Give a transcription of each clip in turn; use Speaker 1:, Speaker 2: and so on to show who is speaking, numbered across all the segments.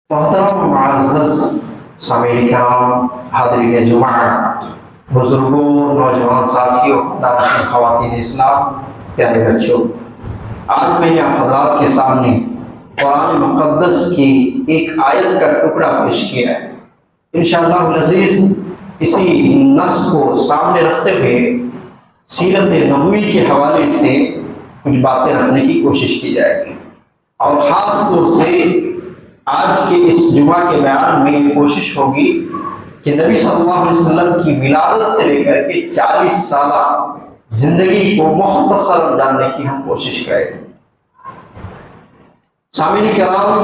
Speaker 1: محترم معزز سامعین کرام، حاضرین جمعہ، بزرگوں، نوجوان ساتھیوں، دارشین خواتین اسلام، پیارے بچوں، آج میں نے آپ حضرات کے سامنے قرآن مقدس کی ایک آیت کا ٹکڑا پیش کیا ہے۔ انشاءاللہ العزیز اسی نص کو سامنے رکھتے ہوئے سیرت نبوی کے حوالے سے کچھ باتیں رکھنے کی کوشش کی جائے گی، اور خاص طور سے آج کے اس جمعہ کے بیان میں یہ کوشش ہوگی کہ نبی صلی اللہ علیہ وسلم کی ولادت سے لے کر کے 40 سالہ زندگی کو مختصر جاننے کی ہم کوشش کریں۔ سامعین کرام،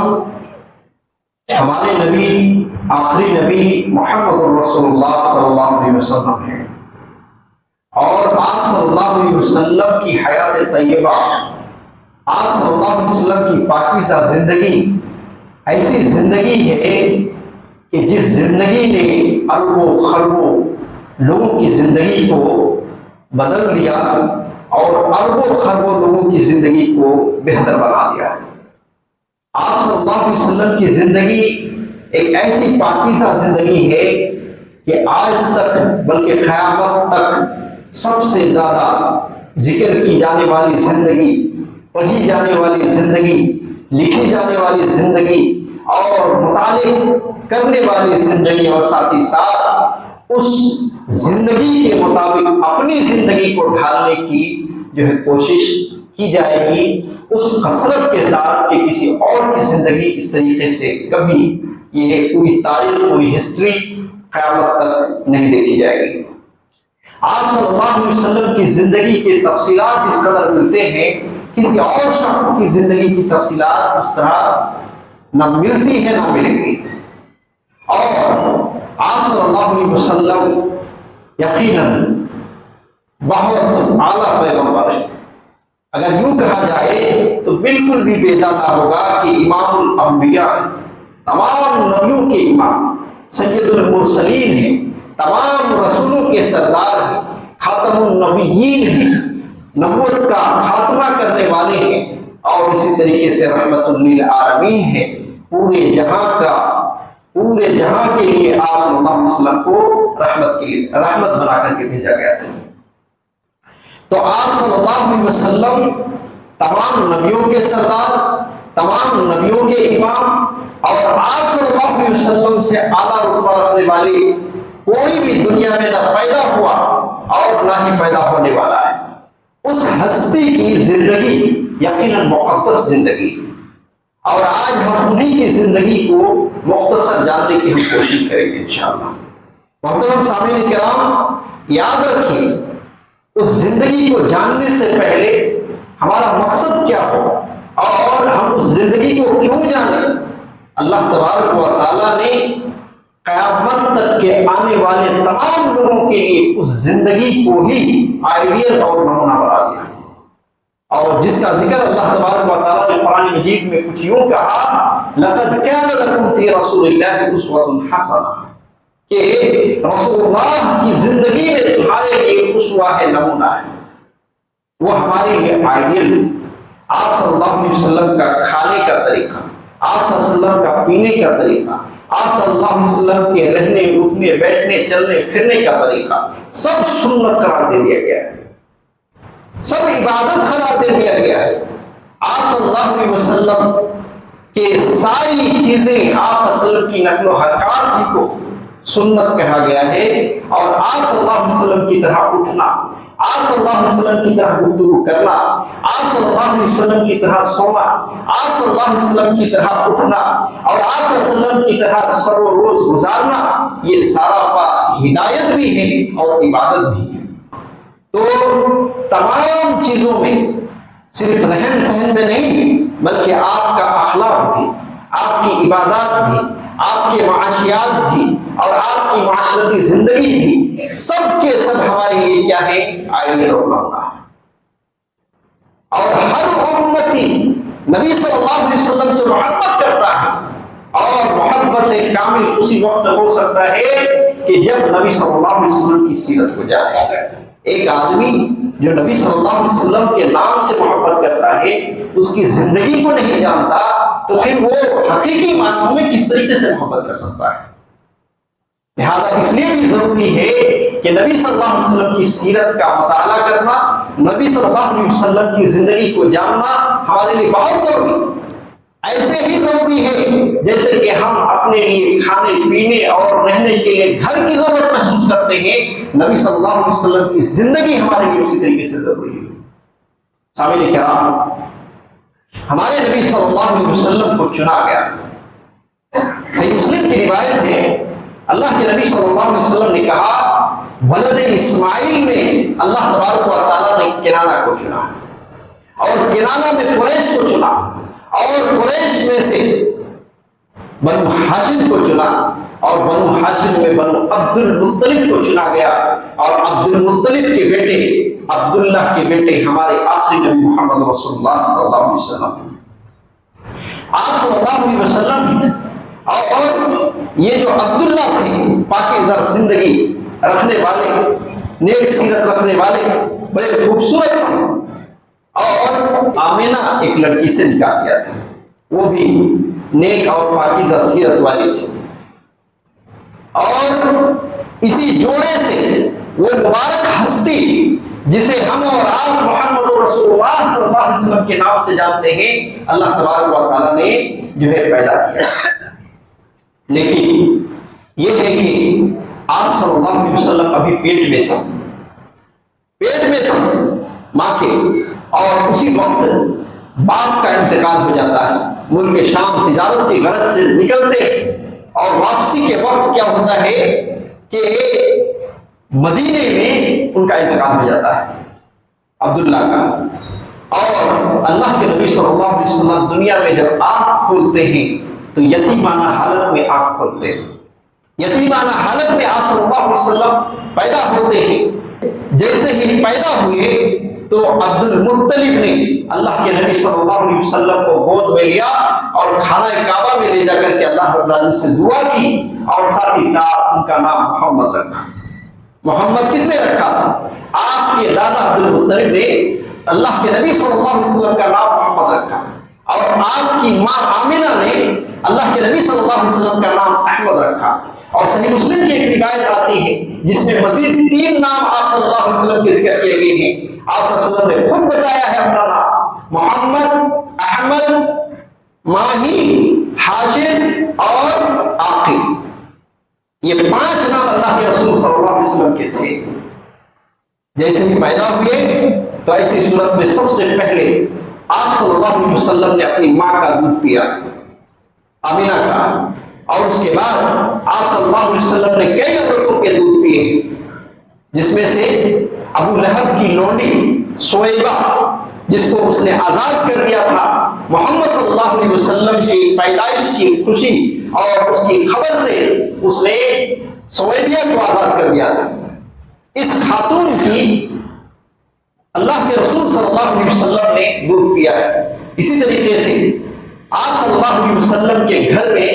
Speaker 1: ہمارے نبی، آخری نبی محمد رسول اللہ صلی اللہ علیہ وسلم ہیں، اور آپ صلی اللہ علیہ وسلم کی حیات طیبہ، آپ صلی اللہ علیہ وسلم کی پاکیزہ زندگی ایسی زندگی ہے کہ جس زندگی نے اربوں خربوں لوگوں کی زندگی کو بدل دیا اور اربوں خربوں لوگوں کی زندگی کو بہتر بنا دیا۔ آپ صلی اللہ علیہ وسلم کی زندگی ایک ایسی پاکیزہ زندگی ہے کہ آج تک بلکہ قیامت تک سب سے زیادہ ذکر کی جانے والی زندگی، پڑھی جانے والی زندگی، لکھی جانے والی زندگی اور مطالعہ کرنے والی زندگی، اور ساتھ ہی ساتھ اس زندگی کے مطابق اپنی زندگی کو ڈھالنے کی جو ہے کوشش کی جائے گی، اس کثرت کے ساتھ کہ کسی اور کی زندگی اس طریقے سے کبھی یہ پوری تاریخ، پوری ہسٹری قیامت تک نہیں دیکھی جائے گی۔ آپ صلی اللہ علیہ وسلم کی زندگی کے تفصیلات جس قدر ملتے ہیں، کسی اور شخص کی زندگی کی تفصیلات اس طرح نہ ملتی ہے نہ ملیں گی۔ اور آپ صلی اللہ علیہ وسلم یقیناً بہت اعلیٰ پیغمبر ہیں۔ اگر یوں کہا جائے تو بالکل بھی بیزادہ ہوگا کہ امام الانبیاء، تمام نبیوں کے امام، سید المرسلین ہیں، تمام رسولوں کے سردار ہیں، خاتم النبیین ہیں، نبوت کا خاتمہ کرنے والے ہیں، اور اسی طریقے سے رحمت للعالمین ہیں، پورے جہاں کے لیے آپ صلی اللہ علیہ وسلم کو رحمت بنا کر کے بھیجا گیا تھا۔ تو آپ صلی اللہ علیہ وسلم تمام نبیوں کے سردار، تمام نبیوں کے امام، اور آپ صلی اللہ علیہ وسلم سے اعلیٰ رتبہ رکھنے والی کوئی بھی دنیا میں نہ پیدا ہوا اور نہ ہی پیدا ہونے والا ہے۔ اس ہستی کی زندگی یقیناً مقدس زندگی، اور آج ہم انہی کی زندگی کو مختصر جاننے کی ہم کوشش کریں گے انشاءاللہ۔ محترم سامعین کرام، یاد رکھیے اس زندگی کو جاننے سے پہلے ہمارا مقصد کیا ہو اور ہم اس زندگی کو کیوں جانیں۔ اللہ تبارک و تعالیٰ نے قیامت تک کے آنے والے تمام لوگوں کے لیے اس زندگی کو ہی آئیڈیل اور نمونہ بنا دیا، اور جس کا ذکر اللہ تبارک و تعالیٰ نے قرآن مجید میں کچھ یوں کہا، لَقَدْ كَانَ لَكُمْ فِي رَسُولِ اللَّهِ أُسْوَةٌ حَسَنَةٌ، کہ رسول اللہ کی زندگی میں تمہارے لیے اسوہ ہے، نمونہ ہے، وہ ہمارے لیے آئیڈیل۔ آپ صلی اللہ علیہ وسلم کا کھانے کا طریقہ، آپ صلی اللہ علیہ وسلم کا پینے کا طریقہ، آپ صلی اللہ علیہ وسلم کے رہنے، اٹھنے، بیٹھنے، چلنے پھرنے کا طریقہ سب سنت قرار دے دیا گیا ہے، سب عبادت قرار دے دیا گیا ہے۔ آپ صلی اللہ علیہ وسلم کے ساری چیزیں، آپ صلی اللہ علیہ وسلم کی نقل و حرکات ہی کو سنت کہا گیا ہے، اور آپ صلی اللہ علیہ وسلم کی طرح اٹھنا، آپ صلی اللہ علیہ وسلم کی طرح گفتگو کرنا، آپ صلی اللہ علیہ وسلم کی طرح سونا، آپ صلی اللہ علیہ وسلم کی طرح اٹھنا، اور آپ صلی اللہ علیہ وسلم کی طرح سر و روز گزارنا، یہ سارا ہدایت بھی ہے اور عبادت بھی ہے۔ تو تمام چیزوں میں، صرف رہن سہن میں نہیں بلکہ آپ کا اخلاق بھی، آپ کی عبادات بھی، آپ کے معاشیات بھی، اور آپ کی معاشرتی زندگی بھی، سب کے سب ہمارے لیے کیا ہے؟ آئیڈیل اور نمونہ ہے۔ اور ہر امتی نبی صلی اللہ علیہ وسلم سے محبت کرتا ہے، اور محبت کامل اسی وقت ہو سکتا ہے کہ جب نبی صلی اللہ علیہ وسلم کی سیرت کو جانے۔ ایک آدمی جو نبی صلی اللہ علیہ وسلم کے نام سے محبت کرتا ہے، اس کی زندگی کو نہیں جانتا، تو پھر وہ حقیقی معنوں میں کس طریقے سے محبت کر سکتا ہے؟ لہذا اس لیے بھی ضروری ہے کہ نبی صلی اللہ علیہ وسلم کی سیرت کا مطالعہ کرنا، نبی صلی اللہ علیہ وسلم کی زندگی کو جاننا ہمارے لیے بہت ضروری ہے۔ ایسے ہی ضروری ہے جیسے کہ ہم اپنے لیے کھانے پینے اور رہنے کے لیے گھر کی ضرورت محسوس کرتے ہیں، نبی صلی اللہ علیہ وسلم کی زندگی ہمارے لیے اسی طریقے سے ضروری ہے۔ سامعین کرام، ہمارے نبی صلی اللہ علیہ وسلم کو چنا گیا۔ صحیح مسلم کی روایت ہے، اللہ کے نبی صلی اللہ علیہ وسلم نے کہا ولد اسماعیل میں اللہ تبارک و تعالیٰ نے کنانہ کو چنا، اور کنانہ میں قریش کو چنا، اور قریش میں سے بنو ہاشم کو چنا، اور بنو ہاشم میں بنو عبد المطلب کو چنا گیا، اور عبد المطلب کے بیٹے عبداللہ کے بیٹے ہمارے آخری نبی محمد رسول اللہ صلی اللہ علیہ وسلم، آپ صلی اللہ علیہ وسلم۔ اور یہ جو عبداللہ تھے پاکیزہ زندگی رکھنے والے، نیک سیرت رکھنے والے، بڑے خوبصورت تھے، اور آمینہ ایک لڑکی سے نکاح کیا تھا، وہ بھی نیک اور پاکیزہ سیرت والی تھی، اور اسی جوڑے سے وہ مبارک ہستی جسے ہم اور آپ محمد رسول اللہ صلی اللہ علیہ وسلم کے نام سے جانتے ہیں، اللہ تبارک و تعالیٰ نے جو ہے پیدا کیا۔ لیکن یہ ہے کہ آپ صلی اللہ علیہ وسلم ابھی پیٹ میں تھے ماں کے، اور اسی وقت باپ کا انتقال ہو جاتا ہے۔ ملک شام تجارت کی غرض سے نکلتے، اور واپسی کے وقت کیا ہوتا ہے کہ مدینے میں ان کا انتقال ہو جاتا ہے عبداللہ کا، اور اللہ کے نبی صلی اللہ علیہ وسلم دنیا میں جب آنکھ کھولتے ہیں تو یتیمانہ حالت میں آنکھ کھولتے ہیں۔ یتیمانہ حالت میں آپ صلی اللہ علیہ وسلم پیدا ہوتے ہیں۔ جیسے ہی پیدا ہوئے تو عبد المطلب نے اللہ کے نبی صلی اللہ علیہ وسلم کو گود میں لیا، اور خانہ کعبہ میں لے جا کر کے اللہ رب العالمین سے دعا کی، اور ساتھ ہی ساتھ ان کا نام محمد رکھا۔ محمد کس نے رکھا تھا؟ آپ کے دادا عبد المطلب نے اللہ کے نبی صلی اللہ علیہ وسلم کا نام محمد رکھا، اور آپ کی ماں آمینہ نے اللہ کے نبی صلی اللہ علیہ وسلم کا نام احمد رکھا۔ اور صحیح مسلم کی ایک روایت آتی ہے جس میں مزید 3 نام آپ صلی اللہ علیہ وسلم کے ذکر کیے گئے ہیں۔ آپ صلی اللہ علیہ وسلم نے خود بتایا ہے اپنا نام محمد، احمد، ماہی، ہاشم اور عاقب، یہ 5 نام اللہ کے رسول صلی اللہ علیہ وسلم کے تھے۔ جیسے ہی پیدا ہوئے تو ایسی صورت میں سب سے پہلے آپ صلی اللہ علیہ وسلم نے اپنی ماں کا دودھ پیا، آمینہ کا، اور اس کے بعد آپ صلی اللہ علیہ وسلم نے کئی عورتوں کے دودھ پیے، جس میں سے ابو لہب کی لونڈی سویبہ، جس کو اس نے آزاد کر دیا تھا، محمد صلی اللہ علیہ وسلم کی پیدائش کی خوشی اور اس کی خبر سے اس نے سویبیہ کو آزاد کر دیا تھا۔ اس خاتون کی اللہ کے رسول صلی اللہ علیہ وسلم نے دودھ پیا ہے۔ اسی طریقے سے آپ صلی اللہ علیہ وسلم کے گھر میں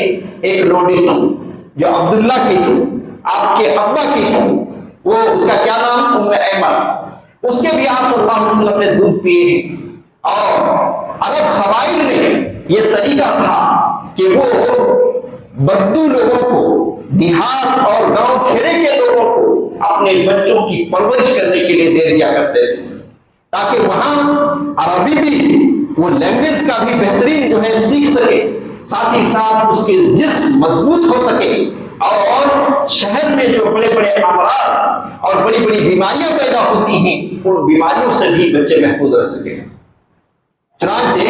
Speaker 1: ایک لونڈی تھی جو عبداللہ کی تھی، آپ کے ابا کی تھی، وہ اس کا کیا نام؟ ام ایمن، اس کے بھی آپ صلی اللہ علیہ وسلم نے دودھ پیے ہیں۔ اور عرب قبائل میں یہ طریقہ تھا کہ وہ بدو لوگوں کو، دیہات اور گاؤں کھیڑے کے لوگوں کو اپنے بچوں کی پرورش کرنے کے لیے دے دیا کرتے تھے، تاکہ وہاں عربی بھی، وہ لینگویج کا بھی بہترین جو ہے سیکھ سکے، ساتھ ہی ساتھ اس کے جسم مضبوط ہو سکے، اور شہر میں جو بڑے بڑے امراض اور بڑی بڑی بیماریاں پیدا ہوتی ہیں ان بیماریوں سے بھی بچے محفوظ رہ سکے۔ چنانچہ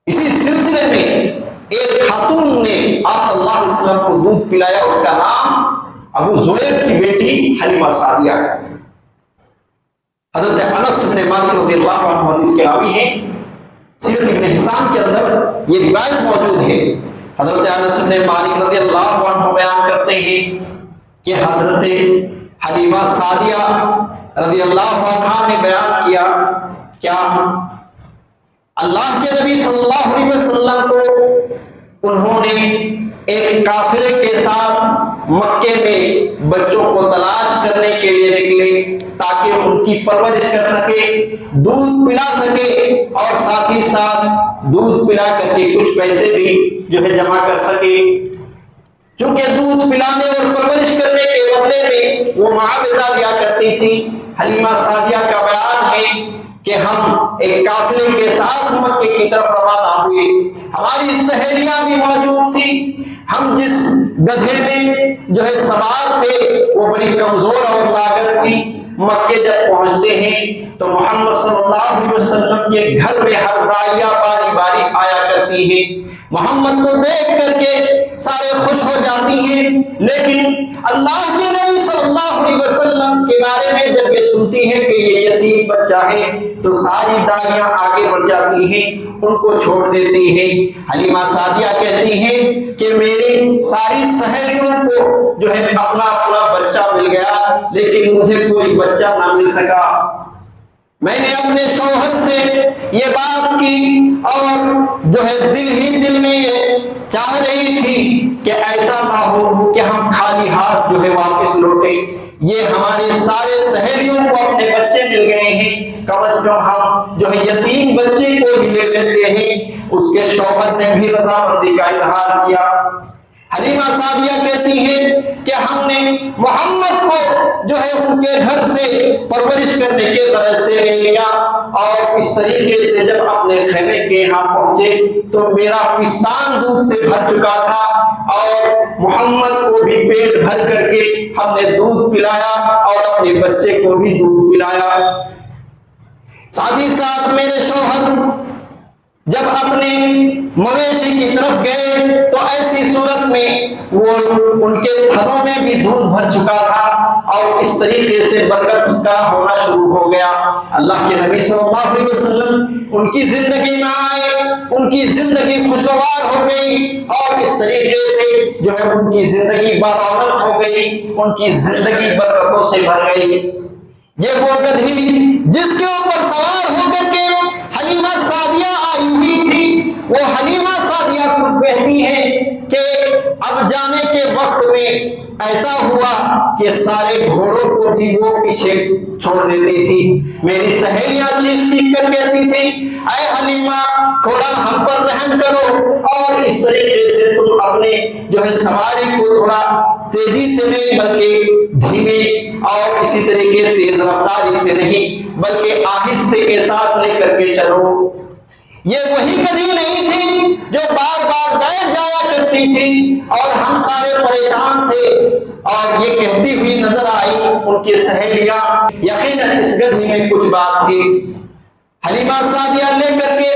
Speaker 1: اسی سلسلے میں ایک خاتون نے آپ صلی اللہ علیہ وسلم کو دودھ پلایا، اس کا نام ابو زبیر کی بیٹی حلیمہ سعدیہ ہے۔ حضرت انس بن مالک رضی اللہ عنہ حدیث کے راوی ہیں، سیرت ابن حسام کے اندر یہ روایت موجود ہے۔ حضرت انس بن مالک رضی اللہ عنہ بیان کرتے ہیں کہ حضرت حلیمہ سعدیہ رضی اللہ عنہ نے بیان کیا، کیا اللہ کے نبی صلی اللہ علیہ وسلم کو انہوں نے ایک قافلے کے ساتھ مکے میں بچوں کو تلاش کرنے کے لیے نکلے تاکہ ان کی پرورش کر سکے، دودھ پلا سکے اور ساتھ ہی ساتھ دودھ پلا کر کے کچھ پیسے بھی جو ہے جمع کر سکے۔ کیونکہ دودھ پلانے اور پرورش کرنے کے بدلے میں وہ معاوضہ دیا کرتی تھی۔ حلیمہ سعدیہ کا بیان ہے کہ ہم ایک قافلے کے ساتھ مکے کی طرف روانہ ہوئے، ہماری سہیلیاں بھی موجود تھی، ہم جس گدھے میں جو ہے سوار تھے وہ بڑی کمزور اور طاقت تھی۔ مکے جب پہنچتے ہیں تو محمد صلی اللہ علیہ وسلم کے گھر میں ہر داعیہ باری باری آیا کرتی ہیں، محمد کو دیکھ کر کے سارے خوش ہو جاتی ہیں، لیکن اللہ کے نبی صلی اللہ علیہ وسلم کے بارے میں جب یہ سنتی ہیں کہ یہ یتیم بچہ ہے تو ساری داعیاں آگے بڑھ جاتی ہیں، ان کو چھوڑ دیتی ہیں۔ حلیمہ سعدیہ کہتی ہیں کہ میری ساری سہیلیوں کو جو ہے اپنا اپنا بچہ مل گیا لیکن مجھے کوئی بچہ نہ مل سکا۔ میں نے اپنے شوہر سے یہ بات کی اور جو ہے دل ہی دل میں یہ چاہ رہی تھی کہ ایسا نہ ہو کہ ہم خالی ہاتھ جو ہے واپس لوٹیں، یہ ہمارے سارے سہیلیوں کو اپنے بچے مل گئے ہیں، کم از کم ہم جو ہے یتیم بچے کو ہی لے لیتے ہیں۔ اس کے شوہر نے بھی رضامندی کا اظہار کیا۔ حلیمہ سعدیہ کہتی ہیں کہ ہم نے محمد کو جو ہے ان کے گھر سے پرورش کرنے کے غرض سے لے لیا اور اس طریقے سے جب اپنے خیمے کے یہاں پہنچے تو میرا پستان دودھ سے بھر چکا تھا اور محمد کو بھی پیٹ بھر کر کے ہم نے دودھ پلایا اور اپنے بچے کو بھی دودھ پلایا۔ ساتھ ہی ساتھ میرے شوہر جب اپنے مویشی کی طرف گئے تو ایسی صورت میں وہ ان کے تھنوں میں بھی دودھ بھر چکا تھا اور اس طریقے سے برکت کا ہونا شروع ہو گیا۔ اللہ کے نبی صلی اللہ علیہ وسلم ان کی زندگی میں آئے، ان کی زندگی خوشگوار ہو گئی اور اس طریقے سے جو ہے ان کی زندگی برآمد ہو گئی، ان کی زندگی برکتوں سے بھر گئی۔ یہ وہ گدھی جس کے اوپر سوار ہو کر کے حلیمہ سعدیہ آئی ہوئی تھی، وہ حلیمہ سعدیہ خود کہتی ہے کہ اب جانے کے وقت میں ایسا ہوا کہ سارے گھوڑوں کو بھی وہ پیچھے چھوڑ دیتی تھی۔ میری سہیلیاں چیخ چیخ کر کہتی تھی اے حلیمہ تھوڑا ہم پر رحم کرو اور اس طریقے سے تم اپنے جو ہے سواری کو تھوڑا تیزی سے نہیں بلکہ دھیمے اور اسی طریقے تیز رفتاری سے نہیں بلکہ آہستہ کے ساتھ لے کر کے چلو۔ یہ وہی گدھی نہیں تھی جو بار بار بیٹھ جایا کرتی تھی اور ہم سارے پریشان تھے اور یہ کہتی ہوئی نظر آئی ان کی سہیلیاں یقیناً اس گدھی میں کچھ بات تھی۔ حلیمہ سعدیہ لے کر کے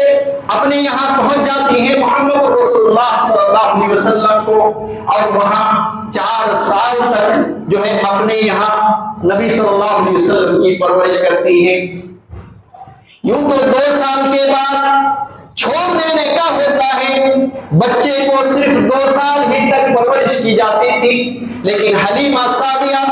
Speaker 1: اپنے یہاں پہنچ جاتی ہیں محمد رسول اللہ صلی اللہ علیہ وسلم کو اور وہاں 4 سال تک جو ہے اپنے یہاں نبی صلی اللہ علیہ وسلم کی پرورش کرتی ہیں۔ یوں تو 2 سال کے بعد چھوڑ دینے کا ہوتا ہے، بچے کو صرف 2 سال ہی تک پرورش کی جاتی تھی، لیکن حلیمہ سعدیہ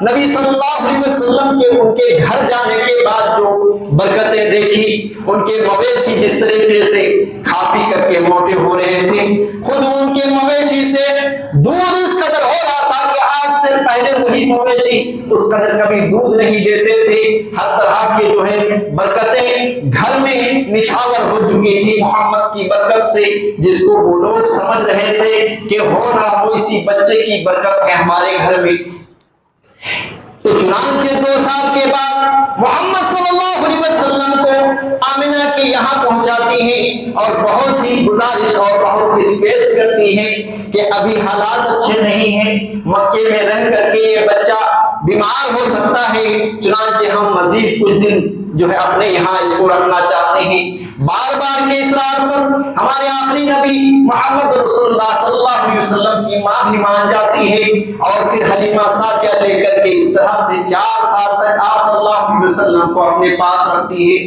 Speaker 1: نبی صلی اللہ علیہ وسلم کے ان کے گھر جانے کے بعد جو برکتیں دیکھی، ان کے مویشی جس طریقے سے کھا پی کر کے موٹے ہو رہے تھے، خود ان کے مویشی سے دودھ اس قدر ہو رہا تھا کہ آج سے پہلے وہی مویشی اس قدر کبھی دودھ نہیں دیتے تھے۔ ہر طرح کے جو ہے برکتیں گھر میں نچھاور ہو چکی تھی محمد کی برکت سے، جس کو وہ لوگ سمجھ رہے تھے کہ ہو نہ ہو اسی بچے کی برکت ہے ہمارے گھر میں۔ تو چنانچہ 2 سال کے بعد محمد صلی اللہ علیہ وسلم کو آمنہ کے یہاں پہنچاتی ہیں اور بہت ہی گزارش اور بہت ہی ریکویسٹ کرتی ہیں کہ ابھی حالات اچھے نہیں ہیں، مکے میں رہ کر کے یہ بچہ بیمار ہو سکتا ہے، چنانچہ ہم مزید کچھ دن جو ہے اپنے یہاں اس کو رکھنا چاہتے ہیں۔ بار بار کے اصرار پر ہمارے آخری نبی محمد رسول اللہ صلی اللہ علیہ وسلم کی ماں بھی مان جاتی ہے اور پھر حلیمہ سعدیہ لے کر کے اس طرح سے 4 سال تک آپ صلی اللہ علیہ وسلم کو اپنے پاس رکھتی ہے۔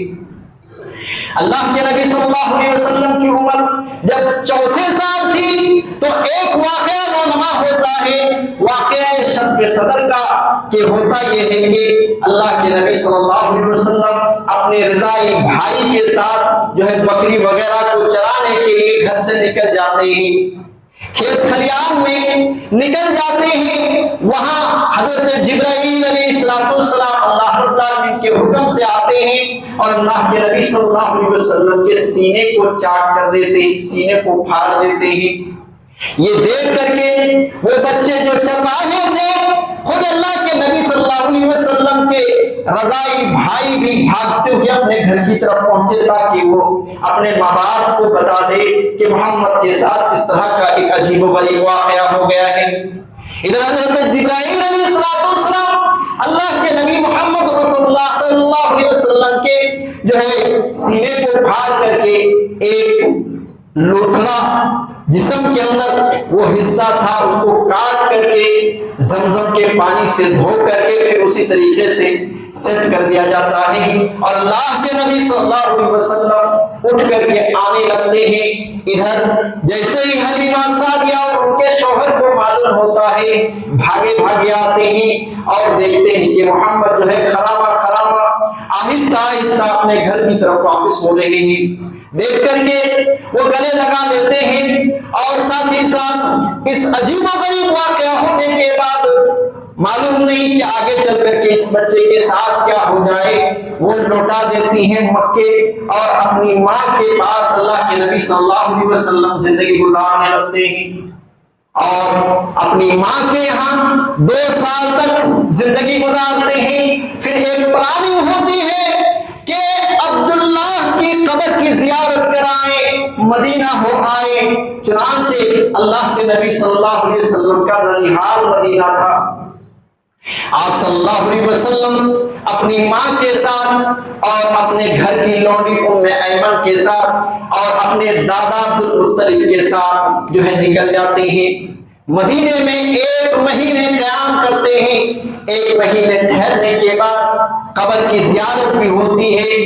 Speaker 1: اللہ کے نبی صلی اللہ علیہ وسلم کی عمر جب 4 سال تھی تو ایک واقعہ رونما ہوتا ہے، واقعہ شب صدر کا، کہ ہوتا یہ ہے کہ اللہ کے نبی صلی اللہ علیہ وسلم اپنے رضائی بھائی کے ساتھ جو ہے بکری وغیرہ کو چرانے کے لیے گھر سے نکل جاتے ہیں۔ کھیت کھلیان میں نکل جاتے ہیں، وہاں حضرت جبرائیل علیہ السلام اللہ رب العالمین کے حکم سے آتے ہیں اور اللہ کے نبی صلی اللہ علیہ وسلم کے سینے کو چاٹ کر دیتے ہیں، سینے کو پھاڑ دیتے ہیں۔ یہ دیکھ کر کے وہ بچے جو چرواہے تھے، خود اللہ کے نبی صلی اللہ علیہ وسلم کے رضائی بھائی بھی بھاگتے ہوئے اپنے گھر کی طرف پہنچے تاکہ وہ اپنے ماں باپ کو بتا دے کہ محمد کے ساتھ اس طرح کا ایک عجیب و غریب واقعہ ہو گیا ہے۔ ادھر حضرت جبرائیل علیہ السلام اللہ کے نبی محمد رسول اللہ صلی اللہ علیہ وسلم کے جو ہے سینے کو پھاڑ کر کے ایک لوتھڑا جسم کے اندر وہ حصہ تھا اس کو کاٹ کر کے زمزم کے پانی سے دھو کر کے پھر اسی طریقے سے سیٹ کر دیا جاتا ہے، اور اللہ کے نبی صلی اللہ علیہ وسلم اٹھ کر کے آنے لگتے ہیں۔ ادھر جیسے ہی حلیمہ سعدیہ اور ان کے شوہر کو معلوم ہوتا ہے، بھاگے بھاگے آتے ہیں اور دیکھتے ہیں کہ محمد جو ہے خرامہ آہستہ آہستہ اپنے گھر کی طرف واپس ہو رہے ہیں۔ دیکھ کر کے وہ گلے لگا لیتے ہیں اور ساتھ ہی ساتھ اس عجیب و غریب واقعہ ہونے کے بعد معلوم نہیں کہ آگے چل کر کے اس بچے کے ساتھ کیا ہو جائے، وہ لوٹا دیتی ہیں مکے اور اپنی ماں کے پاس اللہ کے نبی صلی اللہ علیہ وسلم زندگی گزارنے لگتے ہیں، اور اپنی ماں کے یہاں 2 سال تک زندگی گزارتے ہیں۔ پھر ایک پلاننگ ہوتی ہے کہ عبداللہ کی قبر کی زیارت کرائیں، مدینہ ہو آئے۔ چنانچہ اللہ کے نبی صلی اللہ علیہ وسلم کا ننیحال مدینہ تھا۔ آپ صلی اللہ علیہ وسلم اپنی ماں کے ساتھ اور اپنے گھر کی لونڈی ام ایمن کے ساتھ اور اپنے دادا عبدالمطلب کے ساتھ جو ہے نکل جاتے ہیں۔ مدینے میں 1 مہینے قیام کرتے ہیں۔ 1 مہینے ٹھہرنے کے بعد قبر کی زیارت بھی ہوتی ہے،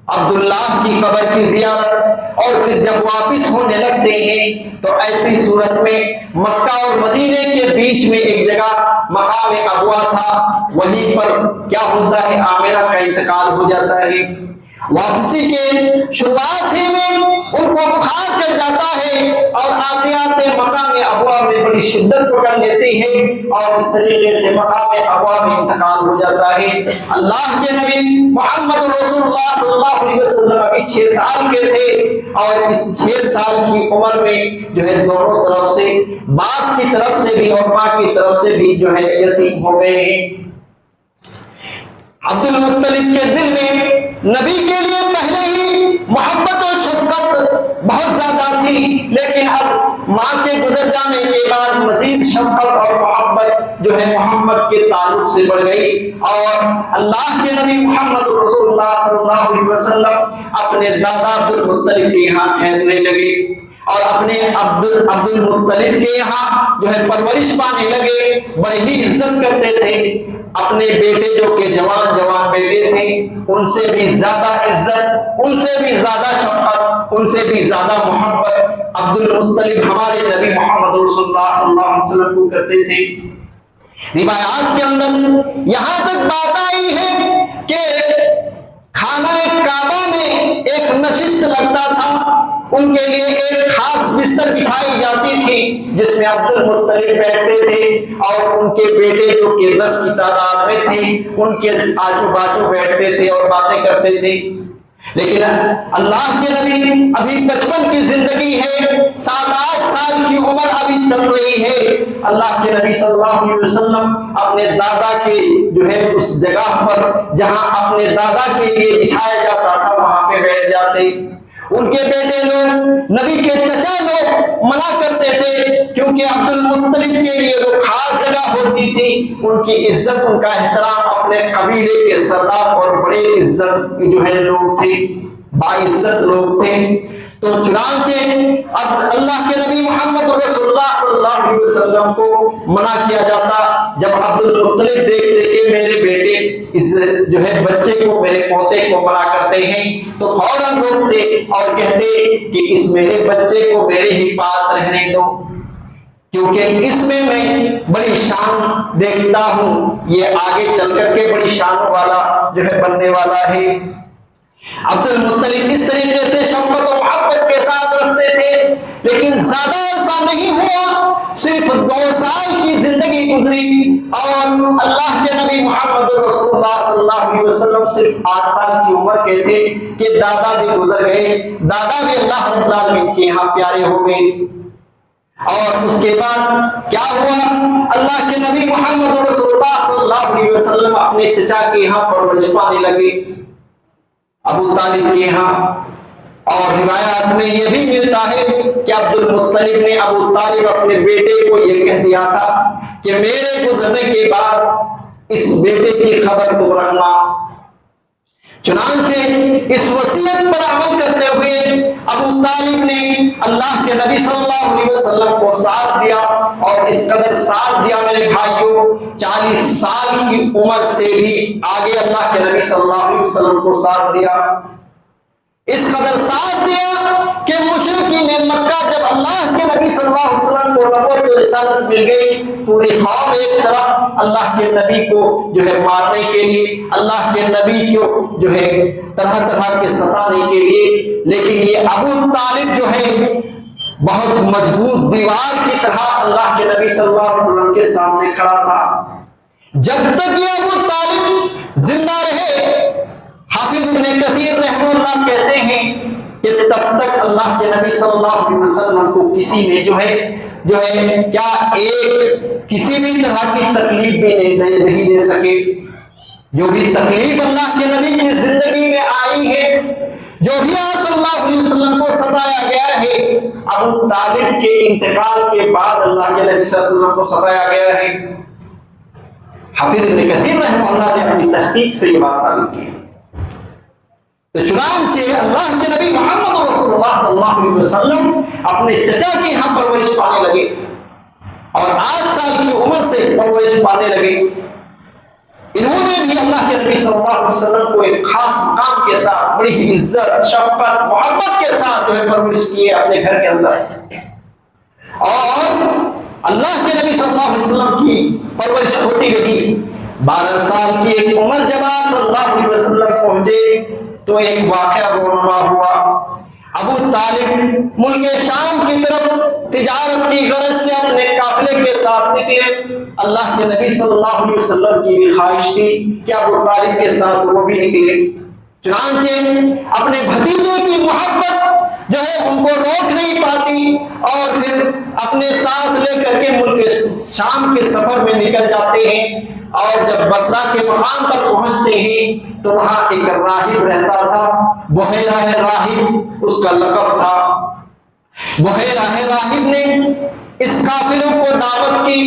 Speaker 1: عبداللہ کی قبر کی زیارت، اور پھر جب واپس ہونے لگتے ہیں تو ایسی صورت میں مکہ اور مدینے کے بیچ میں ایک جگہ مقام ابوا تھا، وہیں پر کیا ہوتا ہے آمنہ کا انتقال ہو جاتا ہے۔ واپسی کے شروعات ہی میں ان کو بخار چڑھ جاتا ہے اور آتے آتے مقام ابوا میں بڑی شدت پکڑ لیتی ہے اور اس طریقے سے مقام ابوا میں انتقال ہو جاتا ہے۔ اللہ کے نبی محمد رسول اللہ صلی اللہ علیہ وسلم ابھی 6 سال کے تھے اور اس 6 سال کی عمر میں جو ہے دونوں طرف سے، باپ کی طرف سے بھی اور ماں کی طرف سے بھی جو ہے یتیم ہو گئے ہیں۔ عبدالمطلب کے دل میں نبی کے لیے پہلے ہی محبت و شفقت بہت زیادہ تھی، لیکن اب ماں کے گزر جانے کے بعد مزید شفقت اور محبت جو ہے محمد کے تعلق سے بڑھ گئی، اور اللہ کے نبی محمد رسول اللہ صلی اللہ علیہ وسلم اپنے دادا عبدالمطلب کے یہاں ٹھہرنے لگے اور اپنے عبدالمطلب کے یہاں جو ہے پرورش پانے لگے، بڑی ہی عزت کرتے تھے۔ اپنے بیٹے جو کہ جوان بیٹے تھے ان سے بھی زیادہ عزت، ان سے بھی زیادہ شفقت، ان سے بھی زیادہ محبت عبدالمطلب ہمارے نبی محمد رسول اللہ صلی اللہ علیہ وسلم کو کرتے تھے۔ روایات کے اندر یہاں تک بات آئی ہے کہ خانہ کعبہ میں ایک نشست لگتا تھا، ان کے لیے ایک خاص بستر بچھائی جاتی تھی جس میں عبدالمطلب بیٹھتے تھے اور ان کے بیٹے جو کہ 10 کی تعداد میں تھے ان کے آجو باجو بیٹھتے تھے اور باتیں کرتے تھے۔ لیکن اللہ کے نبی ابھی 55 کی زندگی ہے، 7-8 سال کی عمر ابھی چل رہی ہے۔ اللہ کے نبی صلی اللہ علیہ وسلم اپنے دادا کے جو ہے اس جگہ پر جہاں اپنے دادا کے لیے بچھایا جاتا تھا وہاں پہ بیٹھ جاتے۔ ان کے بیٹے لوگ، نبی کے چچا لوگ منع کرتے تھے کیونکہ عبدالمطلب کے لیے وہ خاص جگہ ہوتی تھی، ان کی عزت، ان کا احترام اپنے قبیلے کے سردار اور بڑے عزت جو ہے لوگ تھے، باعزت لوگ تھے۔ تو چنانچہ اب اللہ کے نبی محمد رسول اللہ صلی اللہ علیہ وسلم کو منع کیا جاتا۔ جب عبدالمطلب دیکھتے کہ میرے بیٹے اس جو ہے بچے کو، میرے پوتے کو منع کرتے ہیں تو فوراً روکتے اور کہتے کہ اس میرے بچے کو میرے ہی پاس رہنے دو، کیونکہ اس میں بڑی شان دیکھتا ہوں، یہ آگے چل کر کے بڑی شانوں والا جو ہے بننے والا ہے۔ عبد المطلب اس طریقے سے شفقت و محبت کے ساتھ رکھتے تھے، لیکن زیادہ ایسا نہیں ہوا، صرف 2 سال کی زندگی گزری اور اللہ کے نبی محمد رسول اللہ صلی اللہ علیہ وسلم صرف 8 سال کی عمر کے تھے کہ دادا بھی گزر گئے، دادا بھی اللہ رب العالمین کے یہاں پیارے ہو گئے۔ اور اس کے بعد کیا ہوا، اللہ کے نبی محمد رسول اللہ صلی اللہ علیہ وسلم اپنے چچا کے یہاں پرورش پانے لگے، ابو طالب کے یہاں۔ اور روایات میں یہ بھی ملتا ہے کہ عبد المطلب نے ابو طالب اپنے بیٹے کو یہ کہہ دیا تھا کہ میرے گزرنے کے بعد اس بیٹے کی خبر تم رکھنا۔ چنانچہ اس وصیت پر عمل کرتے ہوئے ابو طالب نے اللہ کے نبی صلی اللہ علیہ وسلم کو ساتھ دیا، اور اس قدر ساتھ دیا میرے بھائیوں، 40 سال کی عمر سے بھی آگے اللہ کے نبی صلی اللہ علیہ وسلم کو ساتھ دیا، اس قدر ساتھ دیا کہ مشرکین مکہ جب اللہ کے نبی صلی اللہ علیہ وسلم کو نبوت و رسالت مل گئی، پوری قوم ایک طرف اللہ کے نبی کو جو ہے مارنے کے لیے، اللہ کے نبی کو جو ہے طرح طرح کے ستانے کے لیے، لیکن یہ ابو طالب جو ہے بہت مضبوط دیوار کی طرح اللہ کے نبی صلی اللہ علیہ وسلم کے سامنے کھڑا تھا۔ جب تک یہ ابو طالب زندہ رہے، حافظ ابن کثیر رحمہ اللہ کہتے ہیں کہ تب تک اللہ کے نبی صلی اللہ علیہ وسلم کو کسی نے جو ہے کیا ایک کسی بھی طرح کی تکلیف بھی نہیں دے سکے۔ جو بھی تکلیف اللہ کے نبی کی زندگی میں آئی ہے، جو بھی آپ صلی اللہ علیہ وسلم کو ستایا گیا ہے، ابو طالب کے انتقال کے بعد اللہ کے نبی صلی اللہ علیہ وسلم کو ستایا گیا ہے۔ حافظ ابن کثیر رحمہ اللہ نے اپنی تحقیق سے یہ بات ثابت کی۔ تو چنانچہ اللہ کے نبی محمد رسول اللہ صلی اللہ علیہ وسلم اپنے چچا کے یہاں پرورش پانے لگے، اور 8 سال کی عمر سے پرورش پانے لگے۔ انہوں نے بھی اللہ کے نبی صلی اللہ علیہ وسلم کو ایک خاص مقام کے ساتھ، بڑی ہی عزت، شفقت، محبت کے ساتھ جو ہے پرورش کیے اپنے گھر کے اندر، اور اللہ کے نبی صلی اللہ علیہ وسلم کی پرورش ہوتی رہی۔ 12 سال کی ایک عمر جب آپ صلی اللہ علیہ وسلم پہنچے تو ایک واقعہ رونما ہوا۔ ابو طالب ملک شام کی طرف تجارت کی غرض سے اپنے قافلے کے ساتھ نکلے۔ اللہ کے نبی صلی اللہ علیہ وسلم کی بھی خواہش تھی کہ ابو طالب کے ساتھ وہ بھی نکلے، چنانچہ اپنے بھتیجے کی محبت جو ہے ان کو روک نہیں پاتی، اور پھر اپنے ساتھ لے کر کے ملک شام کے سفر میں نکل جاتے ہیں۔ اور جب بصرہ کے مقام پر پہنچتے ہیں تو وہاں ایک راہب رہتا تھا، بحیرہ راہب اس کا لقب تھا۔ بحیرہ راہب نے اس قافلوں کو دعوت کی۔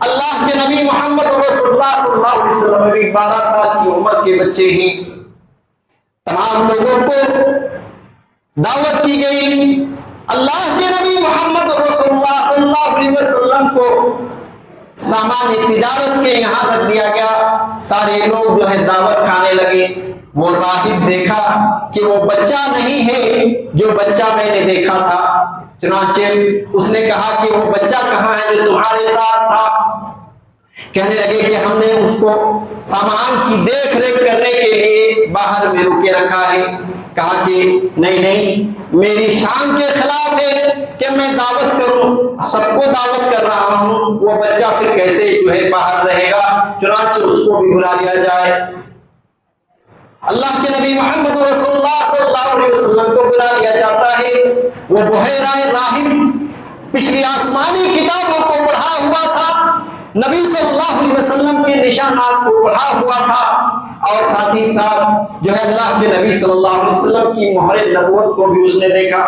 Speaker 1: اللہ کے نبی محمد رسول اللہ صلی اللہ علیہ وسلم بھی 12 سال کی عمر کے بچے ہیں۔ تمام لوگوں کو دعوت کی گئی۔ اللہ کے نبی محمد رسول اللہ صلی اللہ علیہ وسلم کو سامان تجارت کے یہاں رکھ دیا گیا۔ سارے لوگ جو ہے دعوت کھانے لگے۔ وہ راہب دیکھا کہ وہ بچہ نہیں ہے جو بچہ میں نے دیکھا تھا، چنانچہ اس نے کہا کہ وہ بچہ کہاں ہے جو تمہارے ساتھ تھا؟ کہنے لگے کہ ہم نے اس کو سامان کی دیکھ ریکھ کرنے کے لیے باہر میں روکے رکھا ہے۔ کہا کہ نہیں، میری شان کے خلاف ہے کہ میں دعوت کروں، سب کو دعوت کر رہا ہوں، وہ بچہ پھر کیسے جو ہے باہر رہے گا؟ چنانچہ اس کو بھی بلا لیا جائے۔ اللہ کے نبی محمد رسول اللہ صلی اللہ علیہ وسلم کو بلا لیا جاتا ہے۔ وہ بحیرہ راہب پچھلی آسمانی کتابوں کو پڑھا ہوا تھا، نبی صلی اللہ علیہ وسلم کے نشانات کو پڑھا ہوا تھا، اور ساتھ ہی ساتھ جو ہے اللہ کے نبی صلی اللہ علیہ وسلم کی مہر نبوت کو بھی اس نے دیکھا۔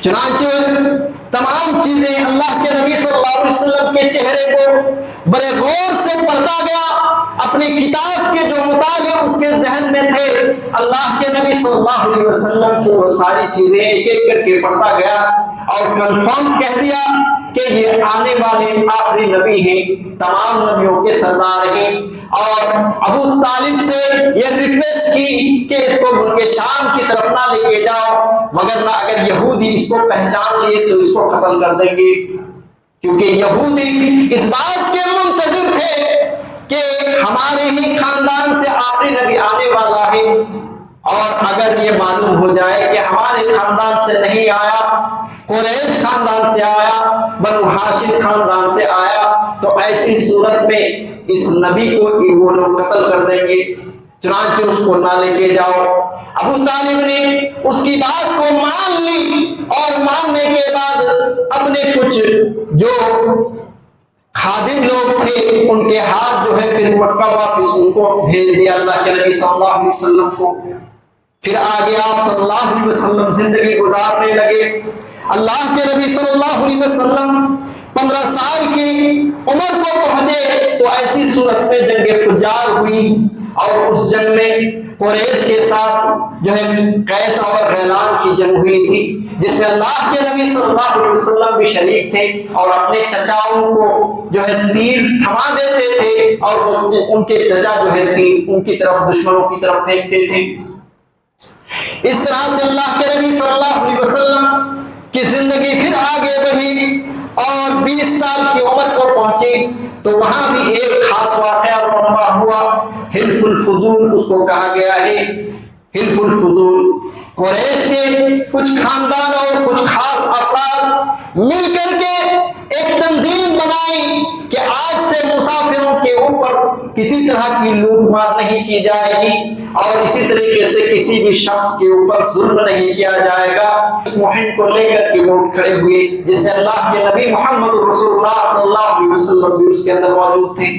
Speaker 1: چنانچہ تمام چیزیں اللہ کے نبی صلی اللہ علیہ وسلم کے چہرے کو بڑے غور سے پڑھتا گیا۔ اپنی کتاب کے جو مطالعے اس کے ذہن میں تھے، اللہ کے نبی صلی اللہ علیہ وسلم کو وہ ساری چیزیں ایک ایک کر کے پڑھتا گیا، اور کنفرم کہہ دیا کہ یہ آنے والے آخری نبی ہیں، تمام نبیوں کے سردار ہیں۔ اور ابو طالب سے یہ ریکویسٹ کی کہ اس کو ملک شام کی طرف نہ لے کے جاؤ، مگر نہ اگر یہودی اس کو پہچان لیے تو اس کو قتل کر دیں گے، کیونکہ یہودی اس بات کے منتظر تھے کہ ہمارے ہی خاندان سے آخری نبی آنے والا ہے۔ اور اگر یہ معلوم ہو جائے کہ ہمارے خاندان سے نہیں آیا، قریش خاندان سے آیا، بنو ہاشم خاندان سے آیا، تو ایسی صورت میں اس نبی کو وہ لوگ قتل کر دیں گے، چنانچہ اس کو نہ لے کے جاؤ۔ ابو طالب نے اس کی بات کو مان لی، اور ماننے کے بعد اپنے کچھ جو خادم لوگ تھے ان کے ہاتھ جو ہے پھر مکہ واپس ان کو بھیج دیا اللہ کے نبی صلی اللہ علیہ وسلم کو۔ پھر آگے آپ صلی اللہ علیہ وسلم زندگی گزارنے لگے۔ اللہ کے نبی صلی اللہ علیہ وسلم 15 سال کی عمر کو پہنچے تو ایسی صورت میں جنگ فجار ہوئی، اور اس جنگ میں قریش کے ساتھ جو ہے قیس اور غیلان کی جنگ ہوئی تھی، جس میں اللہ کے نبی صلی اللہ علیہ وسلم بھی شریک تھے، اور اپنے چچاؤں کو جو ہے تیر تھما دیتے تھے، اور ان کے چچا جو ہے تیر ان کی طرف دشمنوں کی طرف پھینکتے تھے۔ اس طرح سے اللہ کے نبی صلی اللہ علیہ وسلم کی زندگی پھر آگے بڑھی اور 20 سال کی عمر کو پہنچی، تو وہاں بھی ایک خاص واقعہ رونما ہوا، حلف الفضول اس کو کہا گیا ہے۔ حلف الفضول قریش کے کچھ خاندان اور کچھ خاص افراد مل کر کے ایک تنظیم بنائی کہ آج سے مسافروں کے اوپر کسی طرح کی لوٹ مار نہیں کی جائے گی، اور اسی طریقے سے کسی بھی شخص کے اوپر ظلم نہیں کیا جائے گا۔ اس مہم کو لے کر کے لوگ کھڑے ہوئے، جس میں اللہ کے نبی محمد رسول اللہ صلی اللہ علیہ وسلم بھی اس کے اندر موجود تھے۔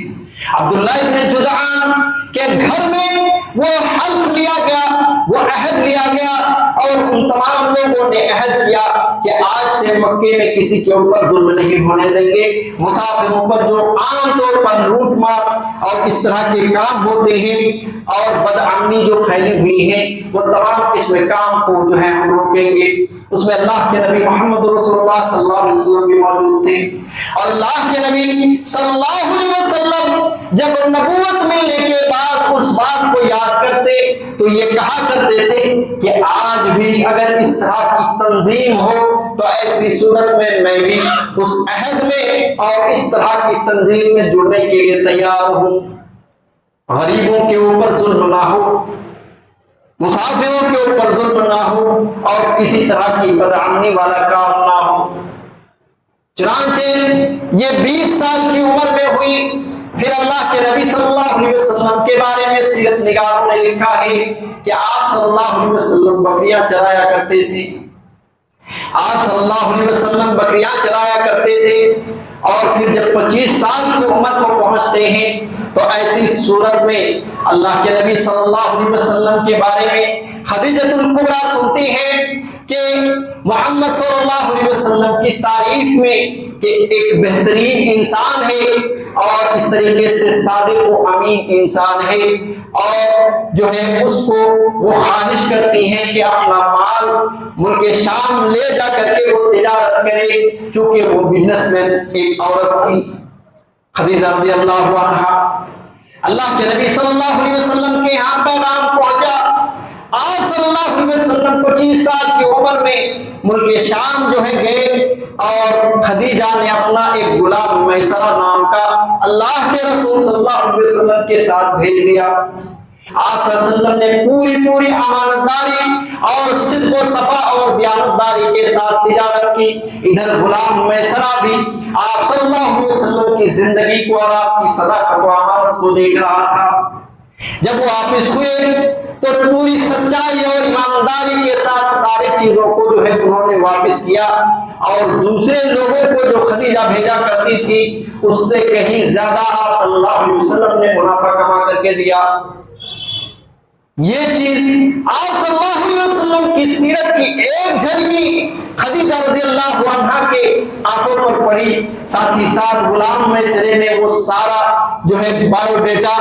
Speaker 1: عبداللہ ابن جدعان کے گھر میں وہ حلف لیا گیا، وہ عہد لیا گیا، اور ان تمام لوگوں نے عہد کیا کہ آج سے مکے میں کسی کے اوپر ظلم نہیں ہونے دیں گے۔ مسافروں پر جو عام طور پر لوٹ مار اور اس طرح کے کام ہوتے ہیں اور بدامنی جو پھیلی ہوئی ہے، وہ تمام اس میں کام کو جو ہے ہم روکیں گے۔ اس میں اللہ کے نبی محمد رسول اللہ صلی اللہ علیہ وسلم بھی موجود تھے، اور اللہ کے نبی صلی اللہ علیہ وسلم جب نبوت ملنے کے بعد اس بات کو یاد کرتے تو یہ کہا کرتے تھے کہ آج بھی اگر اس طرح کی تنظیم ہو تو ایسی صورت میں بھی اس عہد میں اور اس طرح کی تنظیم میں جڑنے کے لیے تیار ہوں۔ غریبوں کے اوپر ظلم نہ ہو، مسافروں کے اوپر ظلم نہ ہو، اور کسی طرح کی بدعمنی والا کام نہ ہو۔ چنانچہ یہ 20 سال کی عمر میں ہوئی۔ پھر اللہ کے نبی صلی اللہ علیہ وسلم کے بارے میں سیرت نگاروں نے لکھا ہے کہ آپ صلی اللہ علیہ وسلم بکریاں چرایا کرتے تھے۔ آپ صلی اللہ علیہ وسلم بکریاں چرایا کرتے تھے، اور پھر جب 25 سال کی عمر کو پہنچتے ہیں تو ایسی صورت میں اللہ کے نبی صلی اللہ علیہ وسلم کے بارے میں خدیجہ الکبریٰ سنتی ہیں کہ محمد صلی اللہ علیہ وسلم کی تعریف میں کہ ایک بہترین انسان ہے، اور اس طریقے سے صادق و امین انسان ہے، اور جو ہے اس کو وہ خواہش کرتی ہیں کہ اپنا مال ملک شام لے جا کر کے وہ تجارت کرے، چونکہ وہ بزنس مین ایک عورت تھی خدیجہ رضی اللہ عنہا۔ اللہ کے نبی صلی اللہ علیہ وسلم کے یہاں پیغام پہنچا۔ آپ صلی اللہ علیہ وسلم 25 سال کی عمر میں ملک شام جو ہے گئے، اور خدیجہ نے اپنا ایک غلام میسرہ نام کا اللہ کے رسول صلی اللہ علیہ وسلم کے ساتھ بھیج دیا۔ آپ صلی اللہ علیہ وسلم نے پوری امانتداری اور صدق و صفا اور دیانتداری کے ساتھ تجارت کی۔ ادھر غلام میسرہ بھی آپ صلی اللہ علیہ وسلم کی زندگی کو اور آپ کی صداقت و امانت کو دیکھ رہا تھا۔ جب وہ واپس ہوئے تو پوری سچائی اور ایمانداری کے ساتھ ساری چیزوں کو جو ہے انہوں نے واپس کیا، اور دوسرے لوگوں کو جو خدیجہ بھیجا کرتی تھی اس سے کہیں زیادہ آپ صلی اللہ علیہ وسلم نے منافع کما کر کے دیا۔ یہ چیز آپ صلی اللہ علیہ وسلم کی سیرت کی ایک جھلکی خدیجہ رضی اللہ عنہا کے آنکھوں پر پڑی۔ ساتھ ہی ساتھ غلام میسرے نے وہ سارا جو ہے بایو ڈیٹا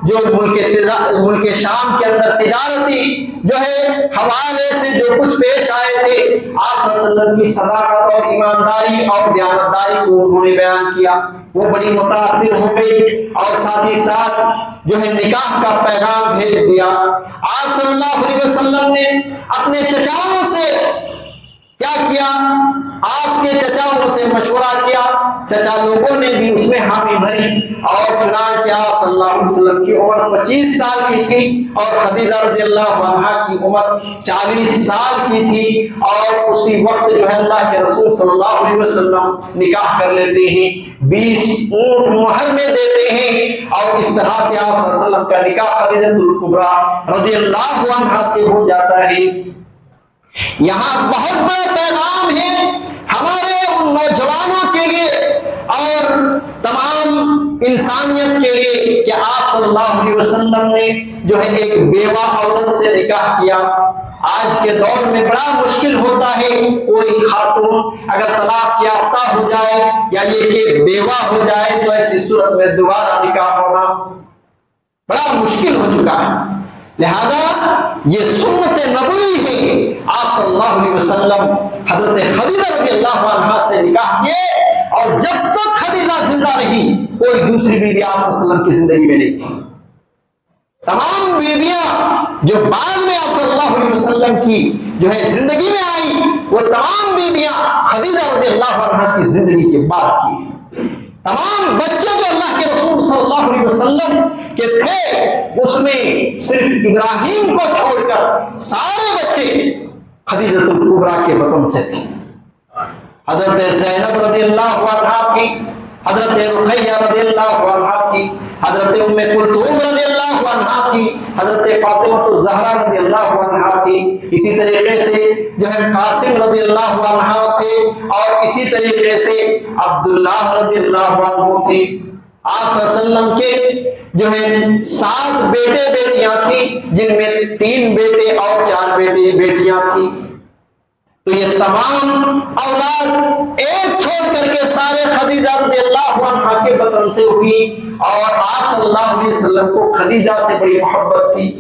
Speaker 1: جو ملک شام کے اندر تجارتی جو ہے حوالے سے جو کچھ پیش آئے تھے، آپ صلی اللہ علیہ وسلم کی صداقت اور ایمانداری اور دیانتداری کو انہوں نے بیان کیا۔ وہ بڑی متاثر ہو گئی، اور ساتھ ہی ساتھ جو ہے نکاح کا پیغام بھیج دیا۔ آپ صلی اللہ علیہ وسلم نے اپنے چچاؤں سے کیا کیا؟ آپ کے چچاؤں سے مشورہ کیا، چچا لوگوں نے بھی اس میں حامی بھری، اور چنانچہ آپ صلی اللہ علیہ وسلم کی عمر 25 سال کی تھی اور خدیجہ رضی اللہ عنہا کی عمر 40 سال کی تھی، اور اسی وقت جو ہے اللہ کے رسول صلی اللہ علیہ وسلم نکاح کر لیتے ہیں، 20 اونٹ مہر میں دیتے ہیں، اور اس طرح سے آپ صلی اللہ علیہ وسلم کا نکاح خدیجہ الکبریٰ رضی اللہ عنہا سے ہو جاتا ہے۔ یہاں بہت بڑا پیغام ہے ہمارے ان نوجوانوں کے لیے اور تمام انسانیت کے لیے کہ آپ صلی اللہ علیہ وسلم نے جو ہے ایک بیوہ عورت سے نکاح کیا۔ آج کے دور میں بڑا مشکل ہوتا ہے کوئی خاتون اگر طلاق یافتہ ہو جائے یا یہ کہ بیوہ ہو جائے تو ایسی صورت میں دوبارہ نکاح ہونا بڑا مشکل ہو چکا ہے، لہذا یہ سنت نبوی ہے۔ آپ صلی اللہ علیہ وسلم حضرت خدیجہ رضی اللہ عنہا سے نکاح کیے، اور جب تک خدیجہ زندہ رہی کوئی دوسری بیوی آپ صلی اللہ علیہ وسلم کی زندگی میں نہیں تھی۔ تمام بیویاں جو بعد میں آپ صلی اللہ علیہ وسلم کی جو ہے زندگی میں آئی، وہ تمام بیویاں خدیجہ رضی اللہ عنہا کی زندگی کے بعد کی۔ تمام بچے جو اللہ کے رسول صلی اللہ علیہ وسلم کے تھے اس میں صرف ابراہیم کو چھوڑ کر سارے بچے خدیجہ الکبریٰ کے بطن سے تھے۔ حضرت زینب رضی اللہ عنہا تھی، حضرت رقیہ رضی اللہ عنہا تھی، حضرت ام کلثوم رضی اللہ عنہا تھی، حضرت فاطمہ الزہرا رضی اللہ عنہا تھی، اسی طریقے سے جو ہے قاسم رضی اللہ عنہا تھے، اور اسی طریقے سے عبداللہ رضی اللہ عنہ تھے۔ آپ صلی اللہ علیہ وسلم کے جو ہے 7 بیٹے بیٹیاں تھیں، جن میں 3 بیٹے اور 4 بیٹیاں تھیں۔ تو یہ تمام اولاد ایک چھوڑ کر کے سارے خدیجہ رضی اللہ عنہا کے بطن سے ہوئی، اور آپ صلی اللہ علیہ وسلم کو خدیجہ سے بڑی محبت تھی۔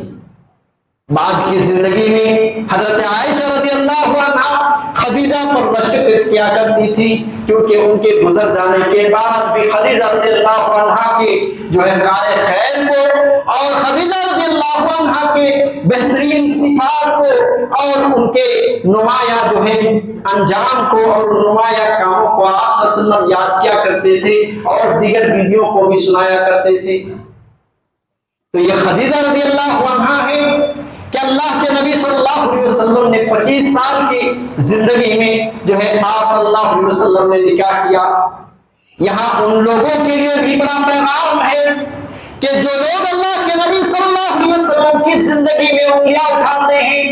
Speaker 1: بعد کی زندگی میں حضرت عائشہ رضی اللہ عنہا خدیجہ پر رشک کیا کرتی تھی، کیونکہ ان کے گزر جانے کے بعد بھی خدیجہ رضی اللہ عنہا کے جو ہے کار خیر کو اور خدیجہ رضی اللہ عنہا کے بہترین صفات کو اور ان کے نمایاں جو ہے انجام کو اور نمایاں کاموں کو آپ صلی اللہ علیہ وسلم یاد کیا کرتے تھے اور دیگر بیویوں کو بھی سنایا کرتے تھے۔ تو یہ خدیجہ رضی اللہ عنہا ہے کہ اللہ کے نبی صلی اللہ علیہ وسلم نے 25 سال کی زندگی میں جو ہے آپ صلی اللہ علیہ وسلم نے نکاح کیا۔ یہاں ان لوگوں کے لیے بھی بڑا پیغام ہے کہ جو لوگ اللہ کے نبی صلی اللہ علیہ وسلم کی زندگی میں انگلیاں اٹھاتے ہیں،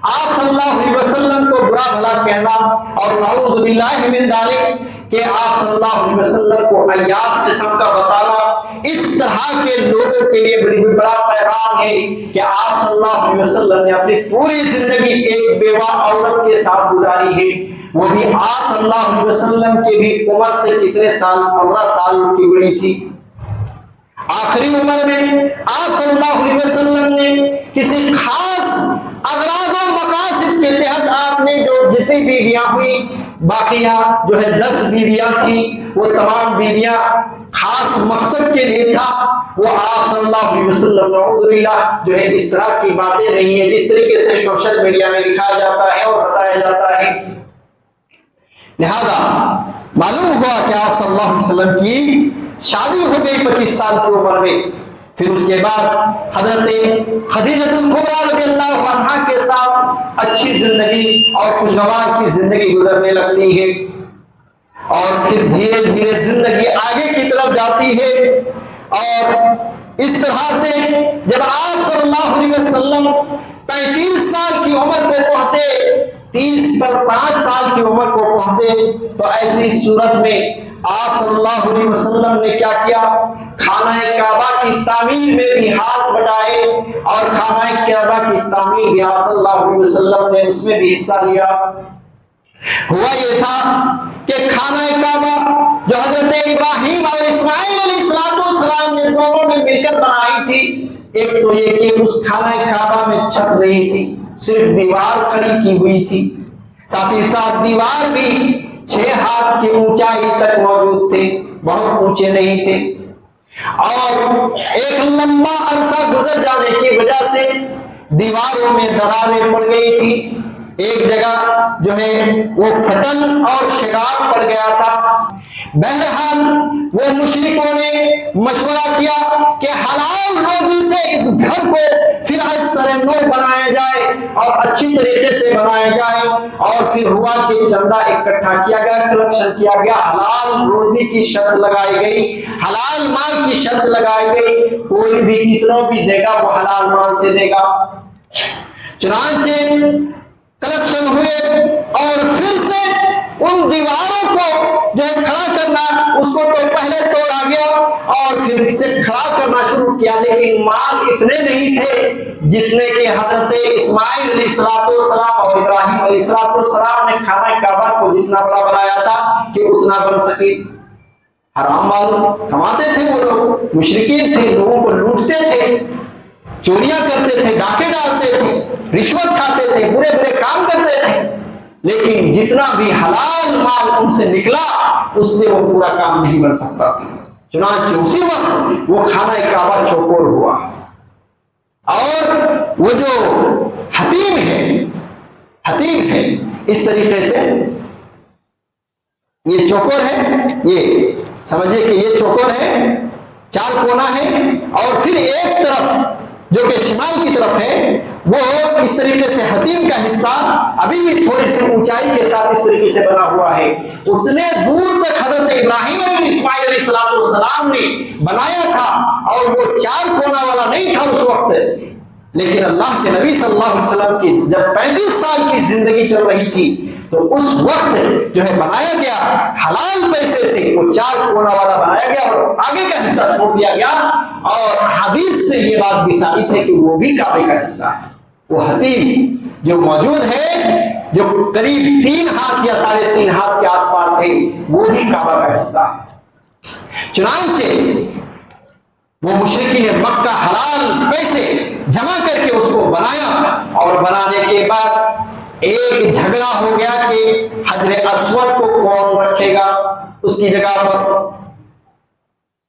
Speaker 1: آپ صلی اللہ علیہ وسلم کو برا بھلا کہنا اور نعوذ باللہ من ذالک کہ آپ صلی اللہ علیہ وسلم کو عیاش قسم کا بتانا، اس طرح کے لوگوں کے لیے بڑا پیغام ہے کہ آپ صلی اللہ علیہ وسلم نے اپنی پوری زندگی ایک بیوہ عورت کے ساتھ گزاری ہے، وہ بھی آپ صلی اللہ علیہ وسلم کی بھی عمر سے کتنے سال 15 سال کی بڑی تھی۔ آخری عمر میں آپ صلی اللہ علیہ وسلم نے کسی خاص اغراض و مقاصد کے تحت آپ نے جو جتنی بیویاں ہوئی، باقیہ جو ہے 10 بیویاں تھیں، وہ تمام بیویاں خاص مقصد کے لیے تھا۔ وہ آپ صلی اللہ علیہ وسلم نعوذ باللہ جو ہے اس طرح کی باتیں نہیں ہیں جس طریقے سے سوشل میڈیا میں دکھایا جاتا ہے اور بتایا جاتا ہے۔ لہذا معلوم ہوا کہ آپ صلی اللہ علیہ وسلم کی شادی ہو گئی 25 سال کی عمر میں۔ پھر اس کے بعد حضرت خدیجہ الکبریٰ رضی اللہ عنہا کے ساتھ اچھی زندگی اور خوشگوار کی زندگی گزرنے لگتی ہے، اور پھر دھیرے دھیرے زندگی آگے کی طرف جاتی ہے، اور اس طرح سے جب آپ صلی اللہ علیہ وسلم 35 سال کی عمر کو پہنچے، 30 پر 5 سال کی عمر کو پہنچے، تو ایسی صورت میں آپ صلی اللہ علیہ وسلم نے کیا کیا؟ خانہ کعبہ کی تعمیر میں بھی ہاتھ بٹائے، اور خانہ کعبہ کی تعمیر بھی آپ صلی اللہ علیہ وسلم نے اس میں بھی حصہ لیا۔ ہوا یہ تھا کہ خانہ کعبہ جو حضرت ابراہیم اور اسماعیل علیہ السلام نے دونوں نے مل کر بنائی تھی، ایک تو یہ کہ اس خانہ کعبہ میں چھت نہیں تھی، صرف دیوار کھڑی کی ہوئی تھی، ساتھ ہی ساتھ دیوار بھی 6 ہاتھ کی اونچائی تک موجود تھے، بہت اونچے نہیں تھے، اور ایک لمبا عرصہ گزر جانے کی وجہ سے دیواروں میں دراریں پڑ گئی تھی، ایک جگہ جو ہے وہ فتن اور شکار پڑ گیا تھا۔ بہرحال وہ مشرکوں نے مشورہ کیا کہ حلال روزی سے اس گھر کو پھر سر نو بنایا جائے اور اچھی طریقے سے بنایا جائے، اور پھر ہوا کہ چندہ اکٹھا کیا گیا، کلیکشن کیا گیا، حلال روزی کی شرط لگائی گئی، حلال مال کی شرط لگائی گئی، کوئی بھی کتنا بھی دے گا وہ حلال مال سے دے گا۔ چنانچہ کلیکشن ہوئے اور پھر سے ان دیواروں کو جو ہے کھڑا کرنا، اس کو تو پہلے توڑا گیا اور پھر سے کھڑا کرنا شروع کیا، لیکن مال اتنے نہیں تھے جتنے کہ حضرت اسماعیل علیہ السلام اور ابراہیم علیہ السلام نے خانہ کعبہ کو جتنا بڑا بنایا تھا کہ اتنا بن سکے۔ حرام مال کماتے تھے وہ لوگ، مشرکین تھے، لوگوں کو لوٹتے تھے، چوریاں کرتے تھے، ڈاکے ڈالتے تھے، رشوت کھاتے تھے، برے برے کام کرتے تھے، لیکن جتنا بھی حلال مال ان سے نکلا اس سے وہ پورا کام نہیں بن سکتا تھا۔ چنانچہ اسی وقت وہ خانہ کعبہ چوکور ہوا، اور وہ جو حتیم ہے اس طریقے سے یہ چوکور ہے، یہ سمجھیے کہ یہ چوکور ہے، چار کونا ہے، اور پھر ایک طرف جو کہ شمال کی طرف ہے وہ اس طریقے سے حتیم کا حصہ ابھی بھی تھوڑی سی اونچائی کے ساتھ اس طریقے سے بنا ہوا ہے۔ اتنے دور تک حضرت ابراہیم اور اسماعیل علیہ السلام نے بنایا تھا، اور وہ چار کونا والا نہیں تھا اس وقت، لیکن اللہ کے نبی صلی اللہ علیہ وسلم کی جب 35 سال کی زندگی چل رہی تھی تو اس وقت جو ہے بنایا گیا حلال پیسے سے، وہ چار کونا والا بنایا گیا اور آگے کا حصہ چھوڑ دیا گیا، اور حدیث سے یہ بات بھی ثابت ہے کہ وہ بھی کعبے کا حصہ ہے۔ وہ حتیم جو موجود ہے، جو قریب 3 ہاتھ یا 3.5 ہاتھ کے آس پاس ہے، وہ بھی کعبہ کا حصہ ہے۔ چنانچہ وہ مشرکین مکہ حلال پیسے جمع کر کے اس کو بنایا، اور بنانے کے بعد ایک جھگڑا ہو گیا کہ حجر اسود کو کون رکھے گا اس کی جگہ پر،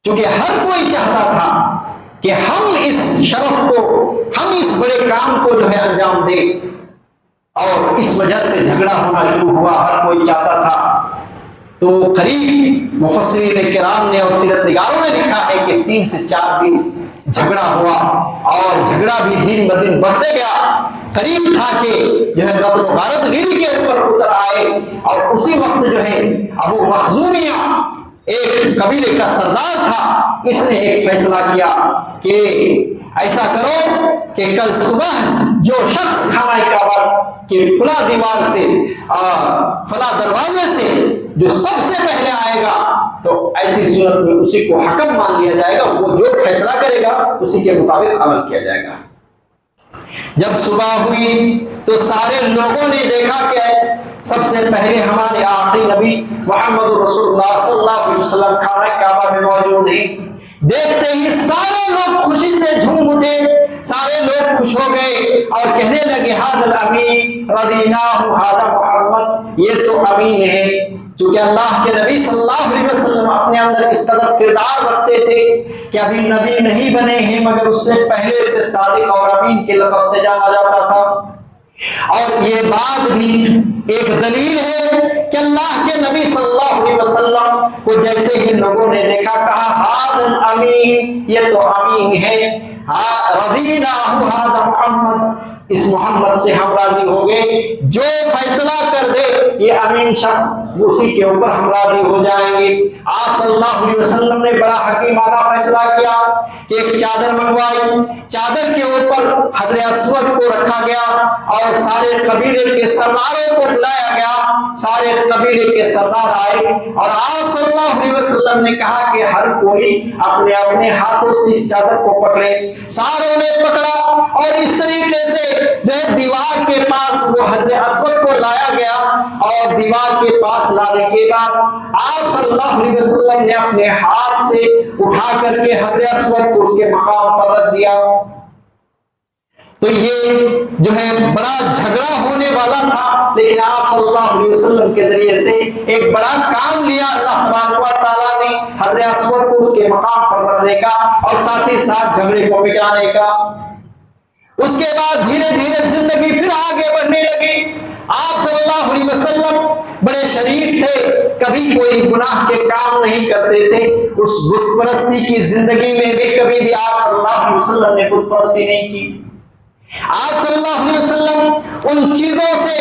Speaker 1: کیونکہ ہر کوئی چاہتا تھا کہ ہم اس شرف کو، ہم اس بڑے کام کو جو ہے انجام دیں، اور اس وجہ سے جھگڑا ہونا شروع ہوا، ہر کوئی چاہتا تھا۔ تو قریب مفسرین کرام نے اور سیرت نگاروں نے لکھا ہے کہ 3 سے 4 دن جھگڑا ہوا، اور جھگڑا بھی دن بدن بڑھتے گیا، قریب تھا کہ جو ہے قتل و غارت گیری کے اوپر اتر آئے۔ اور اسی وقت جو ہے ابو مخزومیہ ایک قبیلے کا سردار تھا، اس نے ایک فیصلہ کیا کہ ایسا کرو کہ کل صبح جو شخص خانہ کعبہ کے فلاں دیوار سے فلاں دروازے سے جو سب سے پہلے آئے گا تو ایسی صورت میں اسی کو حکم مان لیا جائے گا، وہ جو فیصلہ کرے گا اسی کے مطابق عمل کیا جائے گا۔ جب صبح ہوئی تو سارے لوگوں نے دیکھا کہ سب سے پہلے ہمارے آخری نبی محمد رسول اللہ صلی اللہ علیہ وسلم خانہ کعبہ میں موجود ہیں۔ دیکھتے ہی سارے لوگ خوشی سے جھوم اٹھے، سارے لوگ خوش ہو گئے اور کہنے لگے ھذا الامین رضیناہ ھذا محمد، یہ تو امین ہے۔ چونکہ اللہ کے نبی صلی اللہ علیہ وسلم اپنے اندر اس قدر کردار رکھتے تھے کہ ابھی نبی نہیں بنے ہیں مگر اس سے پہلے سے صادق اور امین کے لقب سے جانا جاتا تھا۔ اور یہ بات بھی ایک دلیل ہے کہ اللہ کے نبی صلی اللہ علیہ وسلم کو جیسے ہی لوگوں نے دیکھا کہا ھذا الامین، یہ تو امین ہے، رضینا ھذا محمد، اس محمد سے ہم راضی ہو گئے، جو فیصلہ کر دے یہ امین شخص اسی کے اوپر ہم راضی ہو جائیں گے۔ آپ صلی اللہ علیہ وسلم نے بڑا حکیمانہ فیصلہ کیا کہ ایک چادر منگوائی، چادر کے اوپر حجر اسود کو رکھا گیا اور سارے قبیلے کے سرداروں کو بلایا گیا، سارے قبیلے کے سردار آئے اور آپ صلی اللہ علیہ وسلم نے کہا کہ ہر کوئی اپنے اپنے ہاتھوں سے اس چادر کو پکڑے۔ ساروں نے پکڑا اور اس طریقے سے جو دیوار کے پاس وہ حجر اسود کو لایا گیا، اور دیوار کے پاس لانے کے بعد آپ صلی اللہ علیہ وسلم نے اپنے ہاتھ سے اٹھا کر کے حجر اسود کو اس کے مقام پر رکھ دیا۔ تو یہ جو ہے بڑا جھگڑا ہونے والا تھا، لیکن آپ صلی اللہ علیہ وسلم کے ذریعے سے ایک بڑا کام لیا اللہ تبارک و تعالیٰ نے، حجر اسود کو اس کے مقام پر رکھنے کا اور ساتھ ہی ساتھ جھگڑے کو مٹانے کا۔ اس کے بعد دھیرے دھیرے زندگی پھر آگے بڑھنے لگی، آپ صلی اللہ علیہ وسلم بڑے شریف تھے، کبھی کوئی گناہ کے کام نہیں کرتے تھے، اس بت پرستی کی زندگی میں بھی کبھی بھی آپ صلی اللہ علیہ وسلم نے بت پرستی نہیں کی۔ آپ صلی اللہ علیہ وسلم ان چیزوں سے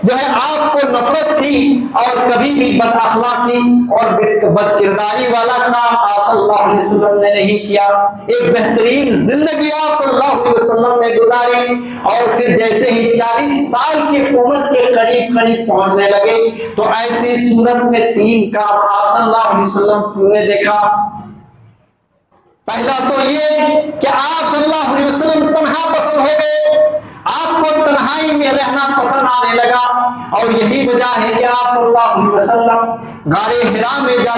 Speaker 1: جو ہے آپ کو نفرت تھی، اور کبھی بھی بد اخلاقی اور بد کرداری والا کام آپ صلی اللہ علیہ وسلم نے نہیں کیا۔ ایک بہترین زندگی آپ صلی اللہ علیہ وسلم نے گزاری، اور پھر جیسے ہی 40 سال کی عمر کے قریب پہنچنے لگے تو ایسی صورت میں 3 کام آپ صلی اللہ علیہ وسلم نے دیکھا۔ پہلا تو یہ کہ آپ صلی اللہ علیہ وسلم تنہا پسند ہو گئے، آپ کو تنہائی میں رہنا پسند آنے لگا، اور یہی وجہ ہے کہ آپ صلی اللہ علیہ وسلم غار حرا میں جا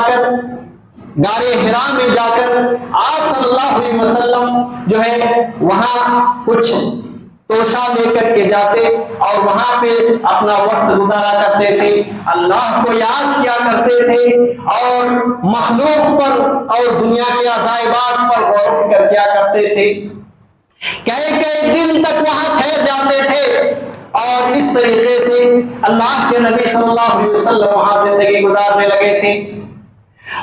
Speaker 1: کر آپ صلی اللہ علیہ وسلم جو ہے وہاں کچھ توشہ لے کر کے جاتے اور وہاں پہ اپنا وقت گزارا کرتے تھے، اللہ کو یاد کیا کرتے تھے، اور مخلوق پر اور دنیا کے عجائبات پر غور و فکر کیا کرتے تھے۔ کئی دن تک وہاں ٹھہر جاتے تھے، اور اس طریقے سے اللہ کے نبی صلی اللہ علیہ وسلم وہاں زندگی گزارنے لگے تھے۔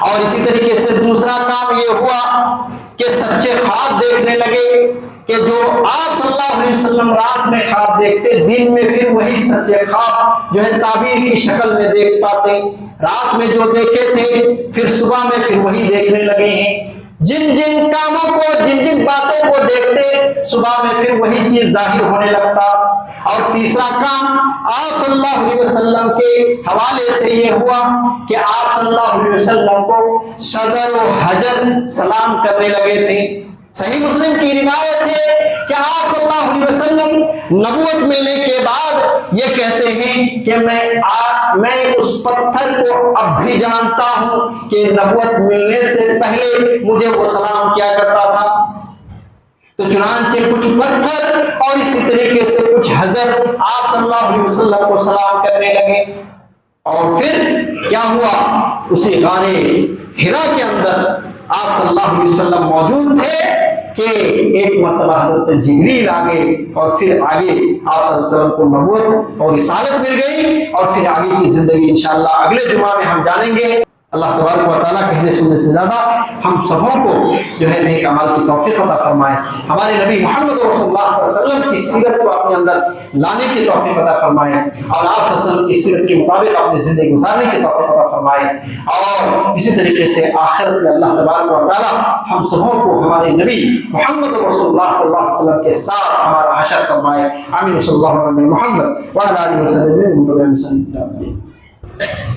Speaker 1: اور اسی طریقے سے دوسرا کام یہ ہوا کہ سچے خواب دیکھنے لگے، کہ جو آپ صلی اللہ علیہ وسلم رات میں خواب دیکھتے، دن میں پھر وہی سچے خواب جو ہے تعبیر کی شکل میں دیکھ پاتے۔ رات میں جو دیکھے تھے پھر صبح میں پھر وہی دیکھنے لگے ہیں، جن کاموں کو جن باتوں کو دیکھتے صبح میں پھر وہی چیز ظاہر ہونے لگتا۔ اور تیسرا کام آپ صلی اللہ علیہ وسلم کے حوالے سے یہ ہوا کہ آپ صلی اللہ علیہ وسلم کو شجر و حجر سلام کرنے لگے تھے۔ صحیح مسلم کی روایت ہے کہ آپ صلی اللہ علیہ وسلم نبوت ملنے کے بعد یہ کہتے ہیں کہ میں اس پتھر کو اب بھی جانتا ہوں کہ نبوت ملنے سے پہلے مجھے وہ سلام کیا کرتا تھا۔ تو چنانچہ کچھ پتھر اور اسی طریقے سے کچھ حجر آپ صلی اللہ علیہ وسلم کو سلام کرنے لگے۔ اور پھر کیا ہوا، اسی غار حرا کے اندر آپ صلی اللہ علیہ وسلم موجود تھے کہ ایک مرتبہ حضرت جبریل آگے، اور پھر آگے آپ صلی اللہ علیہ وسلم کو نبوت اور رسالت مل گئی، اور پھر آگے کی زندگی انشاءاللہ اگلے جمعہ میں ہم جانیں گے۔ اللہ تبارک و تعالیٰ کہنے سننے سے زیادہ ہم سبوں کو جو ہے نیک اعمال کی توفیق عطا فرمائے، ہمارے نبی محمد رسول اللہ صلی اللہ علیہ وسلم کی سیرت کو اپنے اندر لانے کی توفیق عطا فرمائے، اور آپ صلی اللہ علیہ وسلم کی سیرت کے مطابق اپنی زندگی گزارنے کی توفیق عطا فرمائے، اور اسی طریقے سے آخرت میں اللہ تبارک و تعالیٰ ہم سبوں کو ہمارے نبی محمد رسول اللہ صلی اللہ علیہ وسلم کے ساتھ ہمارا حشر فرمائے۔ آمین صلی اللہ علیہ محمد وعلی آلہ وسلم۔